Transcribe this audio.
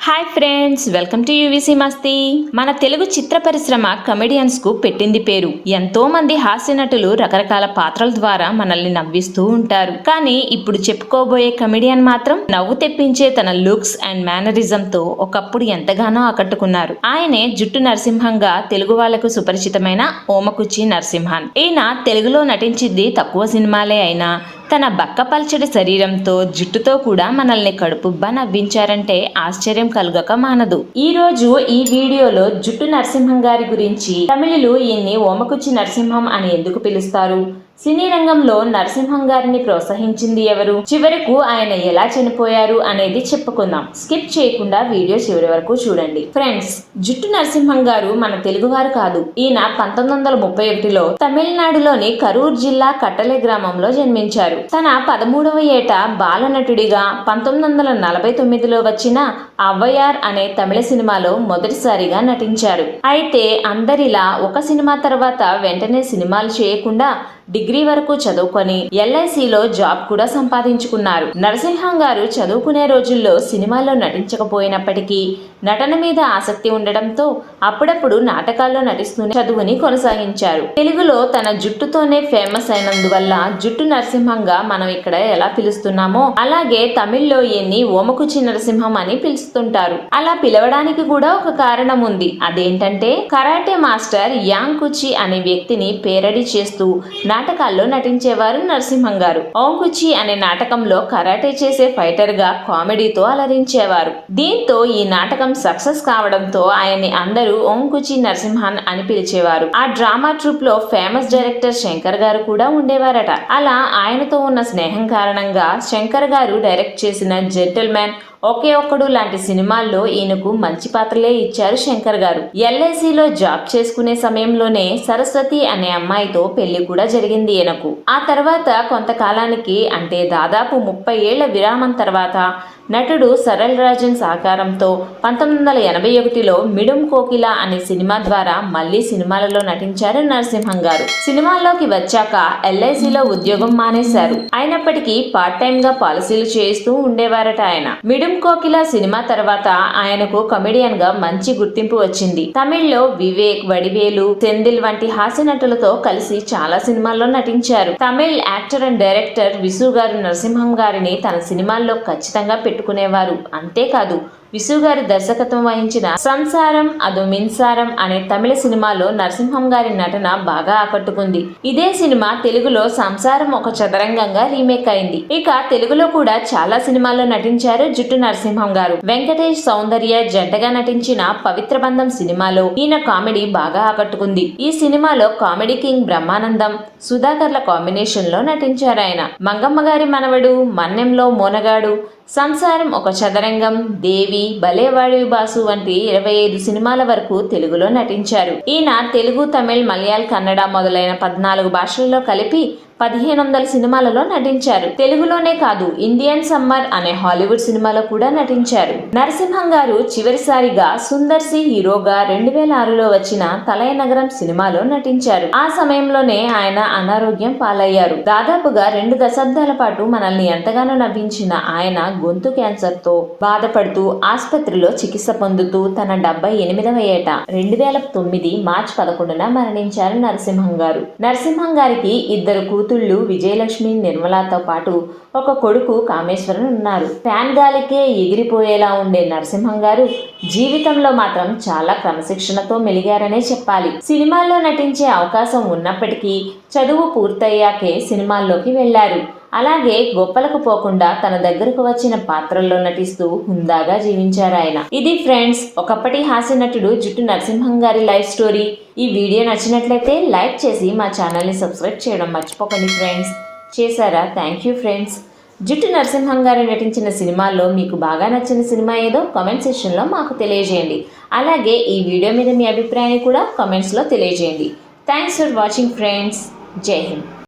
Hi friends, welcome to UVC మస్తీ. మన తెలుగు చిత్ర పరిశ్రమ comedians కు పెట్టింది పేరు. ఎంతో మంది హాస్య నటులు రకరకాల పాత్రల ద్వారా మనల్ని నవ్విస్తూ ఉంటారు. కానీ ఇప్పుడు చెప్పుకోబోయే కమెడియన్ మాత్రం నవ్వు తెప్పించే తన లుక్స్ అండ్ మేనరిజం తో ఒకప్పుడు ఎంతగానో ఆకట్టుకున్నారు. ఆయనే జుట్టు నరసింహంగా తెలుగు వాళ్లకు సుపరిచితమైన ఓమకుచి నరసింహన్. ఈయన తెలుగులో నటించింది తక్కువ సినిమాలే అయినా తన బక్కపల్చడి శరీరంతో జుట్టుతో కూడా మనల్ని కడుపుబ్బా నవ్వించారంటే ఆశ్చర్యం కలుగక మానదు. ఈ రోజు ఈ వీడియోలో జుట్టు నరసింహం గారి గురించి, తమిళులు ఈయన్ని ఓమకుచి నరసింహం అని ఎందుకు పిలుస్తారు, సినీ రంగంలో నరసింహం గారిని ప్రోత్సహించింది ఎవరు, చివరకు ఆయన ఎలా చనిపోయారు అనేది చెప్పుకుందాం. స్కిప్ చేయకుండా వీడియో చివరి వరకు చూడండి. ఫ్రెండ్స్, జుట్టు నరసింహం గారు మన తెలుగువారు కాదు. ఈయన 1931లో తమిళనాడులోని కరూర్ జిల్లా కట్టలే గ్రామంలో జన్మించారు. తన 13వ ఏట బాలనటుడిగా 1949లో వచ్చిన అవ్వయార్ అనే తమిళ సినిమాలో మొదటిసారిగా నటించారు. అయితే అందరిలా ఒక సినిమా తర్వాత వెంటనే సినిమాలు చేయకుండా డిగ్రీ వరకు చదువుకొని ఎల్ఐసిలో జాబ్ కూడా సంపాదించుకున్నారు. నరసింహం గారు చదువుకునే రోజుల్లో సినిమాల్లో నటించకపోయినప్పటికీ నటన మీద ఆసక్తి ఉండడంతో అప్పుడప్పుడు నాటకాల్లో నటిస్తూ చదువుని కొనసాగించారు. తెలుగులో తన జుట్టుతోనే ఫేమస్ అయినందువల్ల జుట్టు నరసింహంగా మనం ఇక్కడ ఎలా పిలుస్తున్నామో అలాగే తమిళ్లో ఈయన్ని ఓమకుచి నరసింహం అని పిలుస్తుంటారు. అలా పిలవడానికి కూడా ఒక కారణం ఉంది. అదేంటంటే కరాటే మాస్టర్ యాంగ్ కుచి అనే వ్యక్తిని పేరడీ చేస్తూ నాటకాల్లో నటించేవారు నరసింహం గారు. ఓంకుచి అనే నాటకంలో కరాటే చేసే ఫైటర్ గా కామెడీతో అలరించేవారు. దీంతో ఈ నాటకం సక్సెస్ కావడంతో ఆయన్ని అందరూ ఓంకుచి నరసింహన్ అని పిలిచేవారు. ఆ డ్రామా ట్రూప్ లో ఫేమస్ డైరెక్టర్ శంకర్ గారు కూడా ఉండేవారట. అలా ఆయనతో ఉన్న స్నేహం కారణంగా శంకర్ గారు డైరెక్ట్ చేసిన జెంటిల్మెన్, ఒకే ఒక్కడు లాంటి సినిమాల్లో ఈయనకు మంచి పాత్రలే ఇచ్చారు శంకర్ గారు. ఎల్ఐసిలో జాబ్ చేసుకునే సమయంలోనే సరస్వతి అనే అమ్మాయితో పెళ్లి కూడా జరిగింది ఈయనకు. ఆ తర్వాత కొంతకాలానికి, అంటే దాదాపు 30 ఏళ్ల విరామం తర్వాత నటుడు సరళ్ రాజన్ సహకారంతో 1981లో మిడుం కోకిల అనే సినిమా ద్వారా మళ్లీ సినిమాలలో నటించారు నరసింహం గారు. సినిమాల్లోకి వచ్చాక ఎల్ఐసిలో ఉద్యోగం మానేశారు. అయినప్పటికీ పార్ట్ టైం గా పాలసీలు చేయిస్తూ ఉండేవారట ఆయన. మిడుం కోకిల సినిమా తర్వాత ఆయనకు కమెడియన్ గా మంచి గుర్తింపు వచ్చింది. తమిళ్లో వివేక్, వడివేలు, సెందిల్ వంటి హాస్య నటులతో కలిసి చాలా సినిమాల్లో నటించారు. తమిళ్ యాక్టర్ అండ్ డైరెక్టర్ విసు గారు నరసింహం గారిని తన సినిమాల్లో ఖచ్చితంగా పెట్టుకునేవారు. అంతేకాదు, విసు గారి దర్శకత్వం వహించిన సంసారం అదు మిన్సారం అనే తమిళ సినిమాలో నరసింహం గారి నటన బాగా ఆకట్టుకుంది. ఇదే సినిమా తెలుగులో సంసారం ఒక చదరంగంగా రీమేక్ అయింది. ఇక తెలుగులో కూడా చాలా సినిమాల్లో నటించారు జుట్టు నరసింహం గారు. వెంకటేష్, సౌందర్య జంటగా నటించిన పవిత్ర బంధం సినిమాలో ఈయన కామెడీ బాగా ఆకట్టుకుంది. ఈ సినిమాలో కామెడీ కింగ్ బ్రహ్మానందం, సుధాకర్ల కాంబినేషన్ లో నటించారు ఆయన. మంగమ్మ గారి మనవడు, మన్నెంలో మోనగాడు, సంసారం ఒక చదరంగం, దేవి, భలేవాడి బాసు వంటి 25 సినిమాల వరకు తెలుగులో నటించారు. ఈయన తెలుగు, తమిళ్, మలయాళ, కన్నడ మొదలైన 14 భాషల్లో కలిపి 1500 సినిమాలలో నటించారు. తెలుగులోనే కాదు, ఇండియన్ సమ్మర్ అనే హాలీవుడ్ సినిమాలో కూడా నటించారు. నరసింహం గారు చివరిసారిగా సుందర్ సి హీరోగా 2006లో వచ్చిన తలయనగరం సినిమాలో నటించారు. ఆ సమయంలోనే ఆయన అనారోగ్యం పాలయ్యారు. దాదాపుగా 2 దశాబ్దాల పాటు మనల్ని ఎంతగానో నవ్వించిన ఆయన గొంతు క్యాన్సర్ తో బాధపడుతూ ఆసుపత్రిలో చికిత్స పొందుతూ తన 78వ ఏట 2009 మార్చి 11న మరణించారు నరసింహం గారు. నరసింహం గారికి 2 కూతుళ్లు విజయలక్ష్మి, నిర్మలతో పాటు ఒక కొడుకు కామేశ్వరన్ ఉన్నారు. ఫ్యాన్ గాలికే ఎగిరిపోయేలా ఉండే నరసింహం గారు జీవితంలో మాత్రం చాలా క్రమశిక్షణతో మెలిగారనే చెప్పాలి. సినిమాల్లో నటించే అవకాశం ఉన్నప్పటికీ చదువు పూర్తయ్యాకే సినిమాల్లోకి వెళ్లారు. అలాగే గొప్పలకు పోకుండా తన దగ్గరకు వచ్చిన పాత్రల్లో నటిస్తూ హుందాగా జీవించారు ఆయన. ఇది ఫ్రెండ్స్, ఒకప్పటి హాస్య నటుడు జుట్టు నరసింహం గారి లైఫ్ స్టోరీ. ఈ వీడియో నచ్చినట్లయితే లైక్ చేసి మా ఛానల్ని సబ్స్క్రైబ్ చేయడం మర్చిపోకండి ఫ్రెండ్స్. చేశారా? Thank you friends. జుట్టు నరసింహం గారు నటించిన సినిమాల్లో మీకు బాగా నచ్చిన సినిమా ఏదో కామెంట్ సెక్షన్లో మాకు తెలియజేయండి. అలాగే ఈ వీడియో మీద మీ అభిప్రాయాన్ని కూడా కామెంట్స్లో తెలియజేయండి. Thanks for watching friends. జై హింద్.